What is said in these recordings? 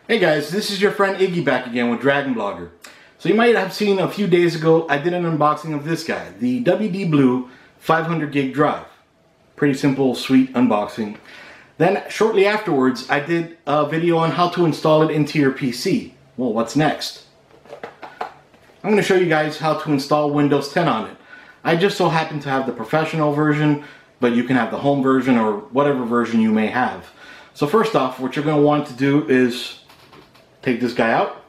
Hey guys, this is your friend Iggy back again with Dragon Blogger. So you might have seen a few days ago I did an unboxing of this guy, the WD Blue 500 gig drive. Pretty simple, sweet unboxing. Then shortly afterwards I did a video on how to install it into your PC. Well, what's next? I'm going to show you guys how to install Windows 10 on it. I just so happen to have the professional version, but you can have the home version or whatever version you may have. So first off, what you're going to want to do is take this guy out.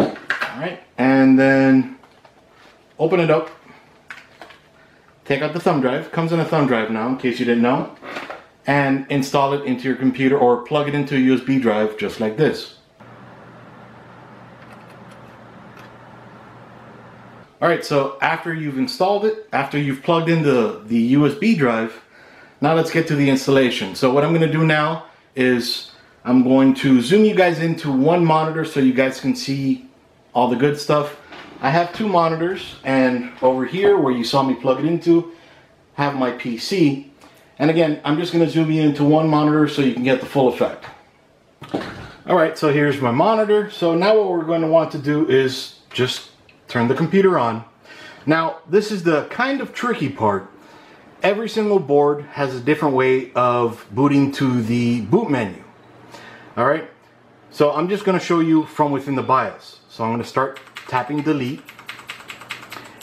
Alright, and then open it up. Take out the thumb drive. Comes in a thumb drive now, in case you didn't know. And install it into your computer or plug it into a USB drive just like this. Alright, so after you've installed it, after you've plugged in the USB drive, now let's get to the installation. So what I'm going to do now is I'm going to zoom you guys into one monitor so you guys can see all the good stuff. I have two monitors, and over here where you saw me plug it into, have my PC. And again, I'm just going to zoom you into one monitor so you can get the full effect. Alright, so here's my monitor. So now what we're going to want to do is just turn the computer on. Now this is the kind of tricky part. Every single board has a different way of booting to the boot menu. Alright, so I'm just going to show you from within the BIOS. So I'm going to start tapping delete.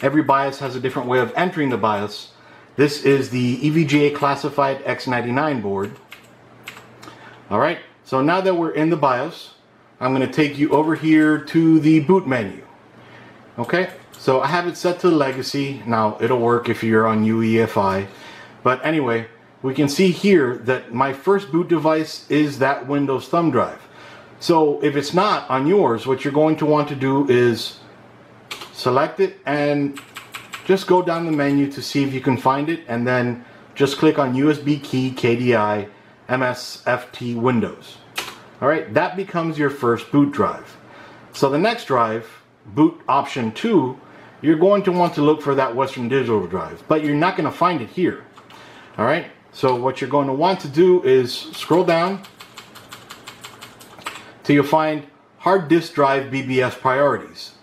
Every BIOS has a different way of entering the BIOS. This is the EVGA classified X99 board. Alright, so now that we're in the BIOS, I'm going to take you over here to the boot menu. Okay, so I have it set to legacy. Now it'll work if you're on UEFI, but anyway, we can see here that my first boot device is that Windows thumb drive. So if it's not on yours, what you're going to want to do is select it and just go down the menu to see if you can find it, and then just click on USB key KDI MSFT Windows. Alright, that becomes your first boot drive. So the next drive, boot option 2, you're going to want to look for that Western Digital drive, but you're not going to find it here. Alright, so what you're going to want to do is scroll down till you find hard disk drive BBS priorities.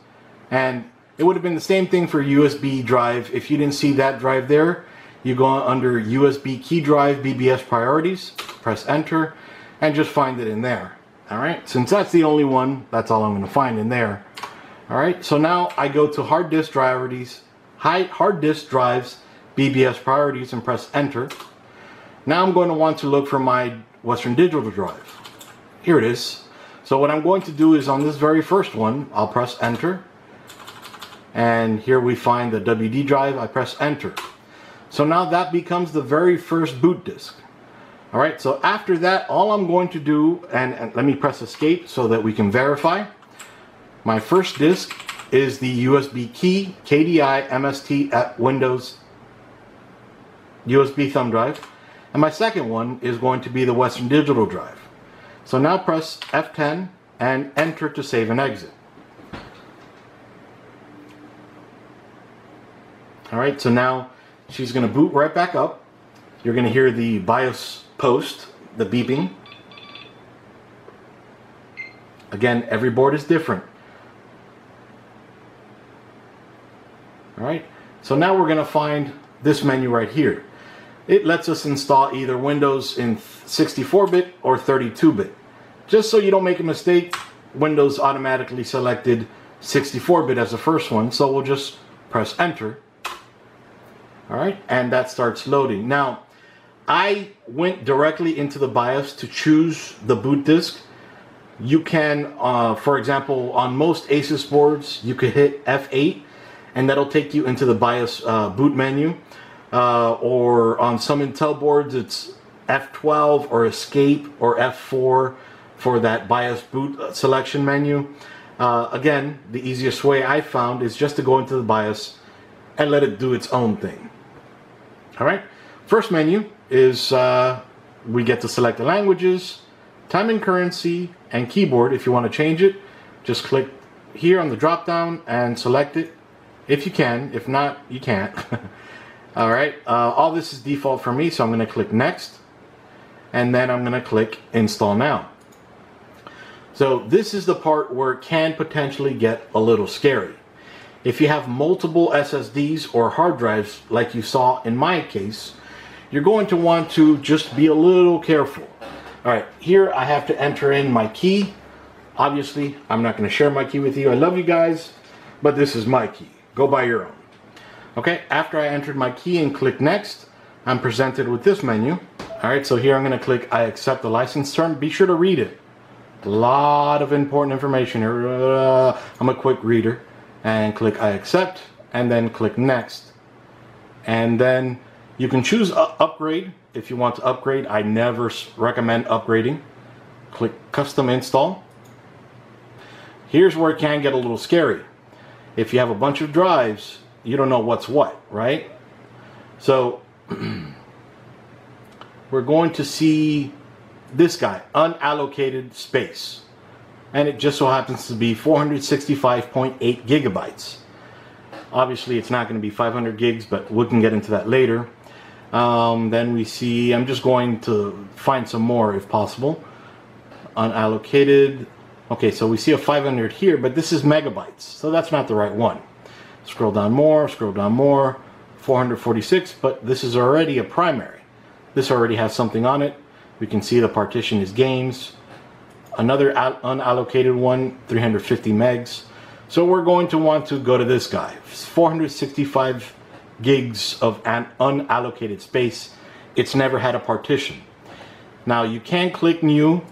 And it would have been the same thing for USB drive. If you didn't see that drive there, you go under USB key drive BBS priorities, press enter, and just find it in there. Alright, since that's the only one, that's all I'm going to find in there. Alright, so now I go to hard disk drives BBS priorities and press enter. Now I'm going to want to look for my Western Digital drive. Here it is. So what I'm going to do is on this very first one, I'll press enter. And here we find the WD drive, I press enter. So now that becomes the very first boot disk. Alright, so after that, all I'm going to do, and let me press escape so that we can verify. My first disk is the USB key KDI MST at Windows USB thumb drive, and my second one is going to be the Western Digital drive. So now press F10 and enter to save and exit. Alright, so now she's going to boot right back up. You're going to hear the BIOS post, the beeping. Again, every board is different. Alright, so now we're going to find this menu right here. It lets us install either Windows in 64-bit or 32-bit. Just so you don't make a mistake, Windows automatically selected 64-bit as the first one, so we'll just press enter. Alright, and that starts loading. Now, I went directly into the BIOS to choose the boot disk. You can, for example, on most Asus boards, you could hit F8 and that'll take you into the BIOS boot menu. Or on some Intel boards, it's F12 or escape or F4 for that BIOS boot selection menu. Again, the easiest way I found is just to go into the BIOS and let it do its own thing. Alright, first menu is we get to select the languages, time and currency, and keyboard. If you want to change it, just click here on the drop down and select it if you can. If not, you can't. Alright, all this is default for me, so I'm going to click next. and then I'm going to click install now. So this is the part where it can potentially get a little scary. If you have multiple SSDs or hard drives like you saw in my case, you're going to want to just be a little careful. Alright, here I have to enter in my key. Obviously, I'm not going to share my key with you. I love you guys, but this is my key. Go buy your own. Okay, after I entered my key and click next, I'm presented with this menu. Alright, so here I'm going to click I accept the license term. Be sure to read it. A lot of important information here. I'm a quick reader. And click I accept, and then click next. And then you can choose upgrade if you want to upgrade. I never recommend upgrading. Click custom install. Here's where it can get a little scary. If you have a bunch of drives, you don't know what's what, right? So we're going to see this guy, unallocated space. And it just so happens to be 465.8 gigabytes. Obviously, it's not going to be 500 gigs, but we can get into that later. Then we see, I'm just going to find some more if possible. Unallocated. Okay, so we see a 500 here, but this is megabytes, so that's not the right one. Scroll down more, 446, but this is already a primary. This already has something on it. We can see the partition is games. Another unallocated one, 350 megs. So we're going to want to go to this guy. 465 gigs of unallocated space. It's never had a partition. Now you can click new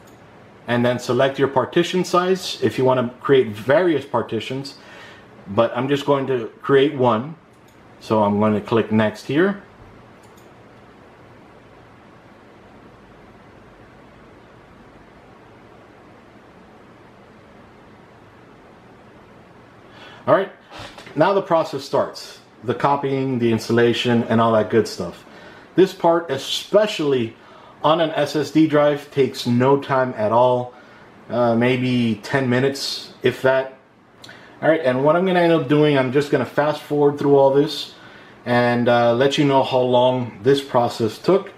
and then select your partition size if you want to create various partitions. But I'm just going to create one. So I'm going to click next here. Alright, now the process starts. The copying, the installation, and all that good stuff. This part, especially on an SSD drive, takes no time at all. Maybe 10 minutes, if that. Alright, and what I'm going to end up doing, I'm just going to fast forward through all this and let you know how long this process took.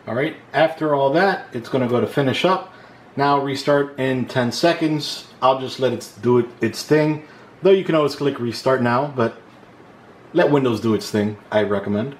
Alright, after all that, it's going to go to finish up. Now restart in 10 seconds. I'll just let it do its thing. Though you can always click restart now, but let Windows do its thing, I recommend.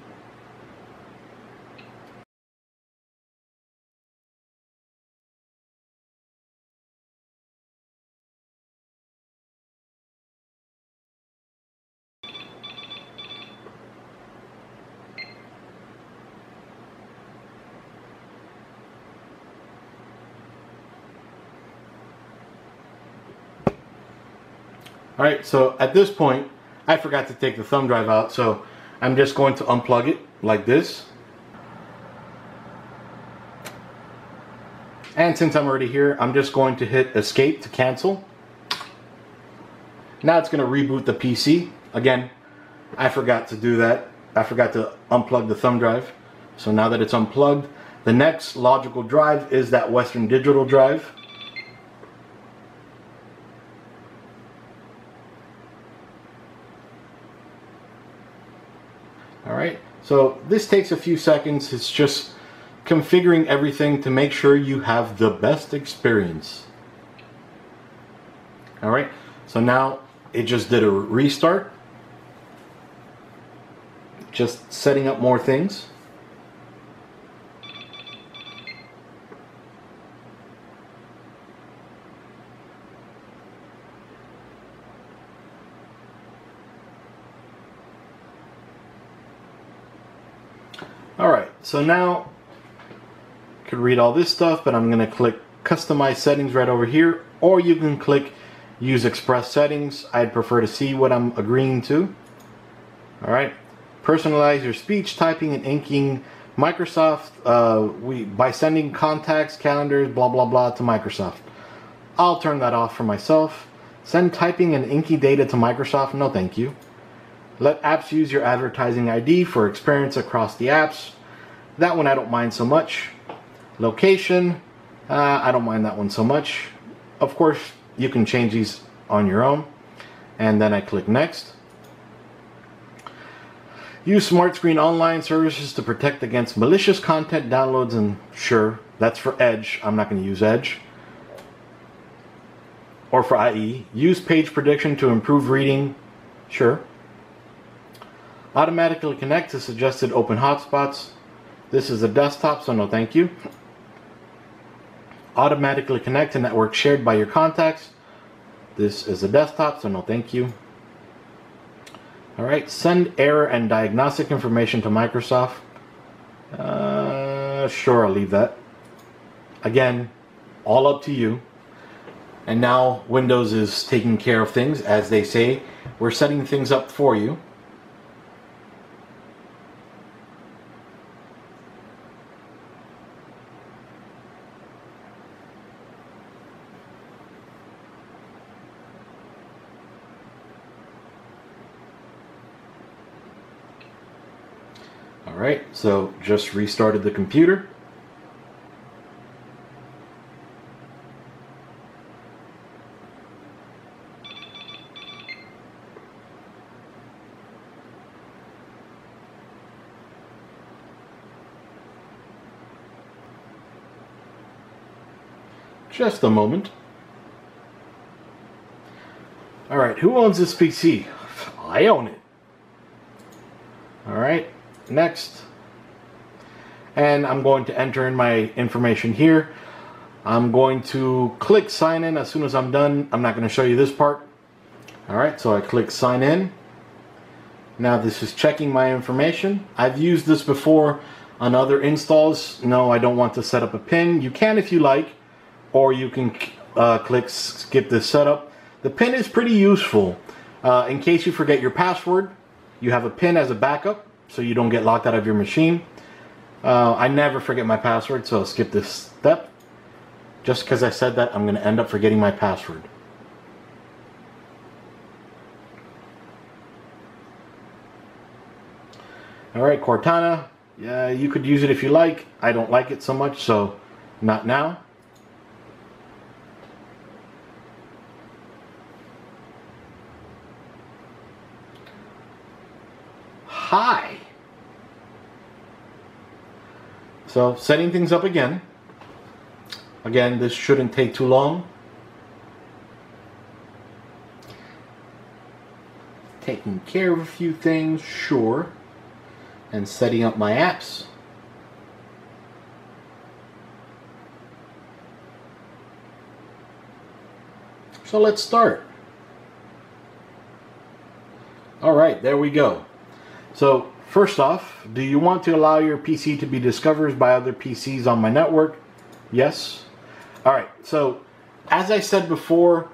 Alright, so at this point, I forgot to take the thumb drive out, so I'm just going to unplug it like this. And since I'm already here, I'm just going to hit escape to cancel. Now it's going to reboot the PC. Again, I forgot to do that. I forgot to unplug the thumb drive. So now that it's unplugged, the next logical drive is that Western Digital drive. Alright, so this takes a few seconds. It's just configuring everything to make sure you have the best experience. Alright, so now it just did a restart. Just setting up more things. Alright, so now you can read all this stuff, but I'm going to click customize settings right over here, or you can click use express settings. I'd prefer to see what I'm agreeing to. Alright, personalize your speech, typing, and inking. Microsoft, by sending contacts, calendars, blah blah blah to Microsoft. I'll turn that off for myself. Send typing and inky data to Microsoft, no thank you. Let apps use your advertising ID for experience across the apps. That one I don't mind so much. Location, I don't mind that one so much. Of course, you can change these on your own. And then I click next. Use smart screen online services to protect against malicious content downloads, and sure, that's for Edge. I'm not going to use Edge. Or for IE. Use page prediction to improve reading. Sure. Automatically connect to suggested open hotspots. This is a desktop, so no thank you. Automatically connect to network shared by your contacts. This is a desktop, so no thank you. Alright, send error and diagnostic information to Microsoft. Sure, I'll leave that. Again, all up to you. And now Windows is taking care of things, as they say. We're setting things up for you. Alright, so just restarted the computer. Just a moment. Alright, who owns this PC? I own it. Alright, next. And I'm going to enter in my information here. I'm going to click sign in as soon as I'm done. I'm not going to show you this part. Alright, so I click sign in. Now this is checking my information. I've used this before on other installs. No, I don't want to set up a PIN. You can if you like. Or you can click skip this setup. The PIN is pretty useful. In case you forget your password, you have a PIN as a backup so you don't get locked out of your machine. I never forget my password, so I'll skip this step. Just because I said that, I'm going to end up forgetting my password. Alright, Cortana. Yeah, you could use it if you like. I don't like it so much, so not now. Hi. So setting things up again. Again, this shouldn't take too long. Taking care of a few things, sure. And setting up my apps. So let's start. Alright, there we go. So first off, do you want to allow your PC to be discovered by other PCs on my network? Yes. Alright, so as I said before,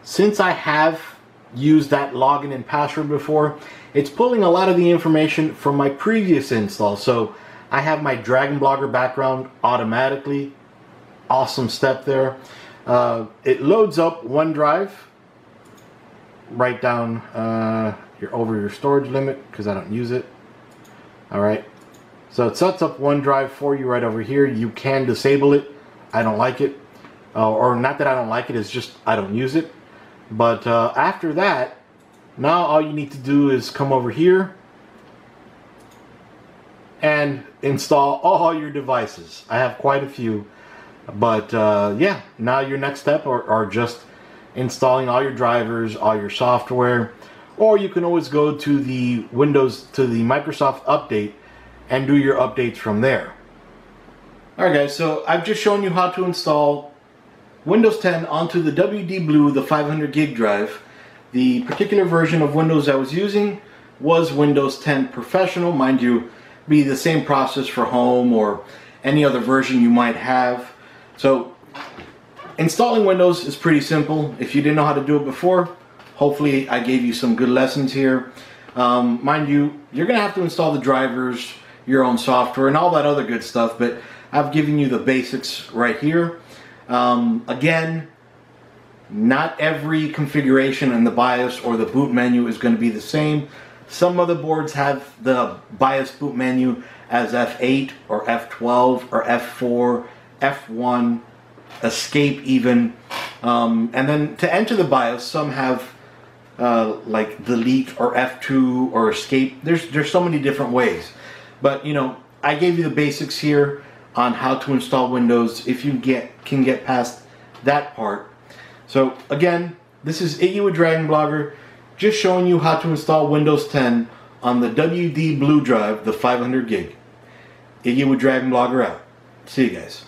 since I have used that login and password before, it's pulling a lot of the information from my previous install. So I have my Dragon Blogger background automatically. Awesome step there. It loads up OneDrive right down you're over your storage limit because I don't use it. Alright, so it sets up OneDrive for you right over here. You can disable it. I don't like it. Or not that I don't like it, it's just I don't use it. But after that, now all you need to do is come over here and install all your devices. I have quite a few. But yeah, now your next step are just installing all your drivers, all your software. Or you can always go to the Microsoft Update and do your updates from there. Alright guys, so I've just shown you how to install Windows 10 onto the WD Blue, the 500 gig drive. The particular version of Windows I was using was Windows 10 Professional. Mind you, be the same process for Home or any other version you might have. So installing Windows is pretty simple. If you didn't know how to do it before, hopefully I gave you some good lessons here. Mind you, you're going to have to install the drivers, your own software, and all that other good stuff, but I've given you the basics right here. Again, not every configuration in the BIOS or the boot menu is going to be the same. Some motherboards have the BIOS boot menu as F8 or F12 or F4, F1, Escape even. And then to enter the BIOS, some have like delete or F2 or escape. There's so many different ways. But you know, I gave you the basics here on how to install Windows if you can get past that part. So again, this is Iggy with Dragon Blogger, just showing you how to install Windows 10 on the WD Blue Drive, the 500 gig. Iggy with Dragon Blogger out. See you guys.